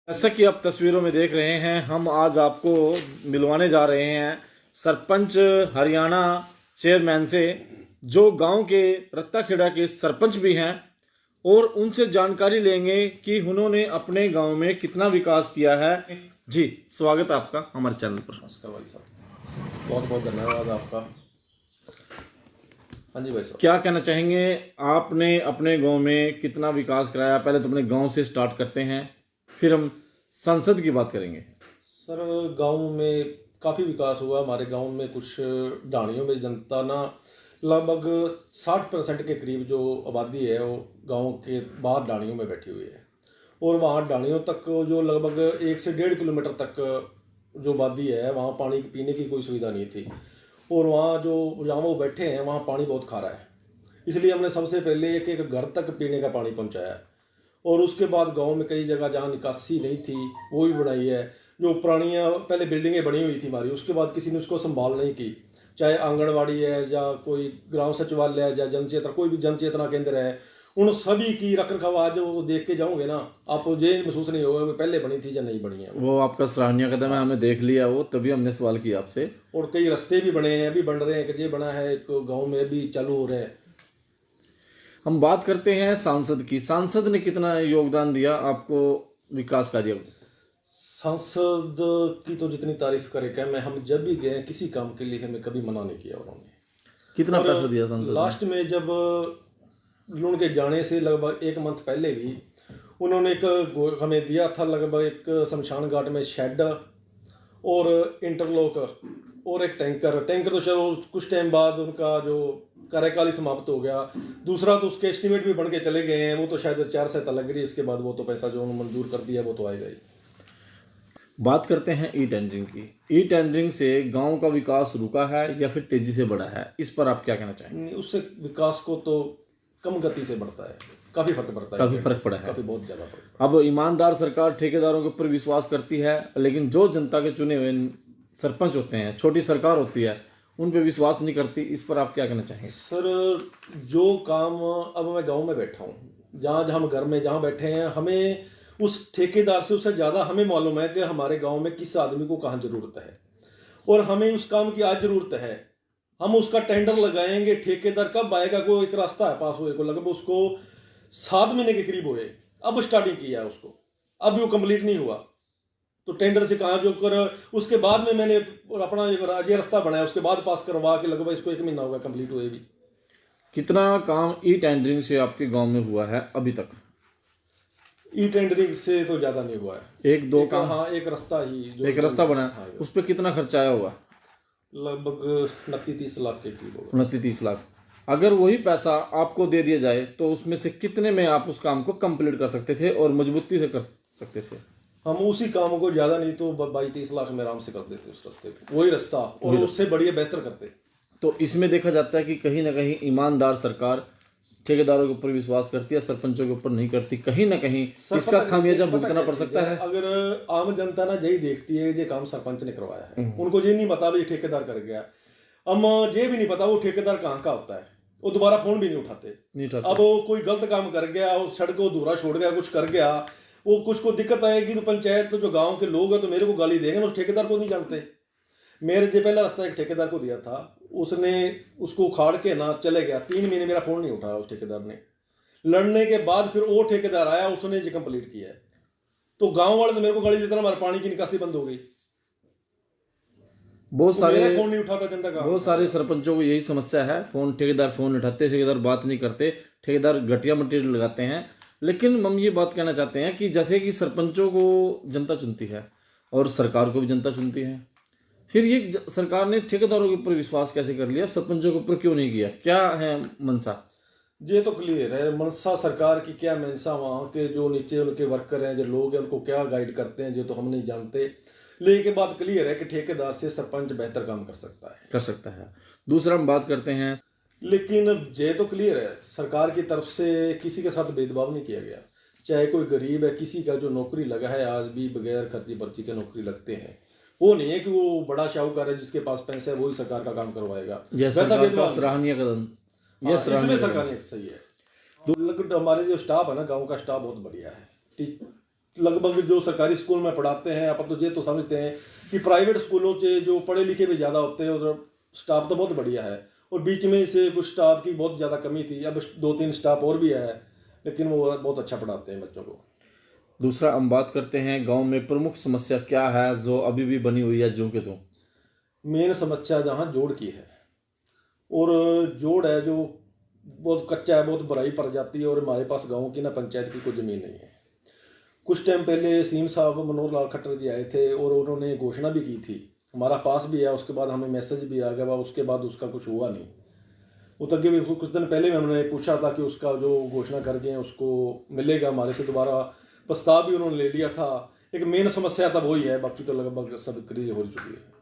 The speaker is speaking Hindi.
जैसा कि आप तस्वीरों में देख रहे हैं, हम आज आपको मिलवाने जा रहे हैं सरपंच हरियाणा चेयरमैन से, जो गांव के रत्ताखेड़ा के सरपंच भी हैं, और उनसे जानकारी लेंगे कि उन्होंने अपने गांव में कितना विकास किया है। जी, स्वागत है आपका हमारे चैनल पर। नमस्कार भाई साहब, बहुत बहुत धन्यवाद आपका। हाँ जी भाई साहब, क्या कहना चाहेंगे, आपने अपने गांव में कितना विकास कराया? पहले तो अपने गांव से स्टार्ट करते हैं, फिर हम संसद की बात करेंगे। सर गांव में काफ़ी विकास हुआ। हमारे गांव में कुछ ढाणियों में जनता ना लगभग 60% के करीब जो आबादी है वो गांव के बाहर ढाणियों में बैठी हुई है, और वहाँ ढाणियों तक जो लगभग 1 से 1.5 किलोमीटर तक जो आबादी है वहाँ पानी पीने की कोई सुविधा नहीं थी, और वहाँ जहाँ वो बैठे हैं वहाँ पानी बहुत खारा है। इसलिए हमने सबसे पहले एक एक घर तक पीने का पानी पहुँचाया, और उसके बाद गांव में कई जगह जहाँ निकासी नहीं थी वो भी बनाई है। जो पुरानियाँ पहले बिल्डिंगें बनी हुई थी हमारी, उसके बाद किसी ने उसको संभाल नहीं की, चाहे आंगनवाड़ी है या कोई ग्राम सचिवालय है या जनचेतना कोई भी जनचेतना केंद्र है, उन सभी की रख रखाव आज वो देख के जाओगे ना आप ये महसूस नहीं होगा पहले बनी थी या नहीं बनी है। वो आपका सराहनीय कदम है, हमें देख लिया वो, तभी हमने सवाल किया आपसे। और कई रास्ते भी बने हैं, अभी बन रहे हैं, कि ये बना है एक गाँव में अभी चालू हो रहे हैं। हम बात करते हैं सांसद की। सांसद ने कितना योगदान दिया आपको विकास कार्य में? सांसद की तो जितनी तारीफ करे क्या, मैं हम जब भी गए किसी काम के लिए हमें कभी मना नहीं किया उन्होंने। कितना और पैसा दिया सांसद ने? लास्ट में जब उनके जाने से लगभग 1 मंथ पहले भी उन्होंने हमें दिया था लगभग एक शमशान घाट में शेड और इंटरलॉक और एक टैंकर तो चलो कुछ टाइम बाद उनका जो कार्यकाल ही समाप्त हो गया। दूसरा तो उसके एस्टिमेट भी बन के चले गए हैं, वो तो शायद 4 से लग रही है, इसके बाद वो तो पैसा जो उन्होंने मंजूर कर दिया वो तो आएगा ही। बात करते हैं ई टेंडरिंग की। ई टेंडरिंग से गांव का विकास रुका है या फिर तेजी से बढ़ा है? इस पर आप क्या कहना चाहेंगे? उससे विकास को तो कम गति से बढ़ता है, काफी फर्क पड़ता है, काफी फर्क पड़ा है। काफी बहुत ज्यादा फर्क। अब ईमानदार सरकार ठेकेदारों के ऊपर विश्वास करती है, लेकिन जो जनता के चुने हुए सरपंच होते हैं, छोटी सरकार होती है, उन पे विश्वास नहीं करती। इस पर आप क्या कहना चाहेंगे? सर जो काम अब मैं गांव में बैठा हूँ, जहाँ हम घर में जहाँ बैठे हैं, हमें उस ठेकेदार से उससे ज़्यादा हमें मालूम है कि हमारे गांव में किस आदमी को कहाँ ज़रूरत है, और हमें उस काम की आज ज़रूरत है। हम उसका टेंडर लगाएंगे, ठेकेदार कब आएगा? को एक रास्ता है पास हुए को लगभग उसको 7 महीने के करीब हुए, अब स्टार्टिंग किया है उसको, अभी वो कंप्लीट नहीं हुआ, तो टेंडर से कहा जो कर उसके बाद में मैंने अपना ये रास्ता बनाया, उसके बाद पास करवा के लगभग इसको 1 महीना होगा कंप्लीट हुए भी। कितना काम ई टेंडरिंग से आपके गांव में हुआ है अभी तक? ई टेंडरिंग से तो ज्यादा नहीं हुआ है, एक दो काम? हाँ, एक रास्ता ही जो एक रास्ता बना, हाँ, उस पर कितना खर्चा आया होगा? लगभग 29-30 लाख के करीब होगा। 29-30 लाख। अगर वही पैसा आपको दे दिया जाए तो उसमें से कितने में आप उस काम को कंप्लीट कर सकते थे और मजबूती से कर सकते थे? हम उसी काम को ज्यादा नहीं तो 22-23 लाख में आराम से कर देते उस रास्ते को, वही रास्ता, और उससे बढ़िया बेहतर करते। तो इसमें देखा जाता है कि कहीं ना कहीं ईमानदार सरकार ठेकेदारों के ऊपर विश्वास करती है, सरपंचों के ऊपर नहीं करती। कहीं ना कहीं इसका खामियाजा भुगतना पड़ सकता है। अगर आम जनता ना यही देखती है ये काम सरपंच ने करवाया है, उनको ये नहीं पता भाई ठेकेदार कर गया, हम ये भी नहीं पता वो ठेकेदार कहाँ का होता है, वो दोबारा फोन भी नहीं उठाते। अब वो कोई गलत काम कर गया, वो सड़क को अधूरा छोड़ गया, कुछ कर गया, वो कुछ को दिक्कत आएगी तो पंचायत तो जो गांव के लोग हैं तो मेरे को गाली देंगे, उस ठेकेदार को नहीं जानते। मेरे जो पहला रास्ता एक ठेकेदार को दिया था, उसने उसको उखाड़ के ना चले गया, 3 महीने मेरा फोन नहीं उठाया उस ठेकेदार ने। लड़ने के बाद फिर वो ठेकेदार आया, उसने ये कंप्लीट किया है, तो गांव वाले तो मेरे को गाली देते ना, हमारे पानी की निकासी बंद हो गई। बहुत सारे फोन नहीं उठाता जनता का। बहुत सारे सरपंचों को यही समस्या है, ठेकेदार फोन उठाते, ठेकेदार बात नहीं करते, ठेकेदार घटिया मटेरियल लगाते हैं। लेकिन हम ये बात कहना चाहते हैं कि जैसे कि सरपंचों को जनता चुनती है और सरकार को भी जनता चुनती है, फिर ये सरकार ने ठेकेदारों के ऊपर विश्वास कैसे कर लिया, सरपंचों के ऊपर क्यों नहीं किया? क्या है मंशा? ये तो क्लियर है मनसा सरकार की, क्या मनसा वहाँ के जो नीचे उनके वर्कर हैं, जो लोग हैं, उनको क्या गाइड करते हैं ये तो हम नहीं जानते। लेकिन के बाद क्लियर है कि ठेकेदार से सरपंच बेहतर काम कर सकता है। दूसरा हम बात करते हैं, लेकिन ये तो क्लियर है सरकार की तरफ से किसी के साथ भेदभाव नहीं किया गया, चाहे कोई गरीब है, किसी का जो नौकरी लगा है आज भी बगैर खर्ची पर्ची के नौकरी लगते हैं। वो नहीं है कि वो बड़ा शाहूकार है जिसके पास पैसा है वही सरकार का काम करवाएगा। सराहनीय कदम, ये सरकार ने सही है। हमारे जो स्टाफ है ना, गाँव का स्टाफ बहुत बढ़िया है, लगभग जो सरकारी स्कूल में पढ़ाते हैं, आप तो ये तो समझते हैं कि प्राइवेट स्कूलों से जो पढ़े लिखे भी ज़्यादा होते हैं और स्टाफ तो बहुत बढ़िया है, और बीच में से कुछ स्टाफ की बहुत ज़्यादा कमी थी। अब 2-3 स्टाफ और भी है, लेकिन वो बहुत अच्छा पढ़ाते हैं बच्चों को। दूसरा हम बात करते हैं गांव में प्रमुख समस्या क्या है जो अभी भी बनी हुई है ज्यों के त्यों। मेन समस्या जहाँ जोड़ की है, और जोड़ है जो बहुत कच्चा है, बहुत बराई पड़ जाती है, और हमारे पास गाँव की ना पंचायत की कोई ज़मीन नहीं है। कुछ टाइम पहले सीएम साहब मनोहर लाल खट्टर जी आए थे और उन्होंने घोषणा भी की थी, हमारा पास भी है, उसके बाद हमें मैसेज भी आ गया, उसके बाद उसका कुछ हुआ नहीं। वो तक भी कुछ दिन पहले में हमने पूछा था कि उसका जो घोषणा कर गए उसको मिलेगा, हमारे से दोबारा प्रस्ताव भी उन्होंने ले लिया था। एक मेन समस्या तब वही है, बाकी तो लगभग सब क्लियर हो चुकी है।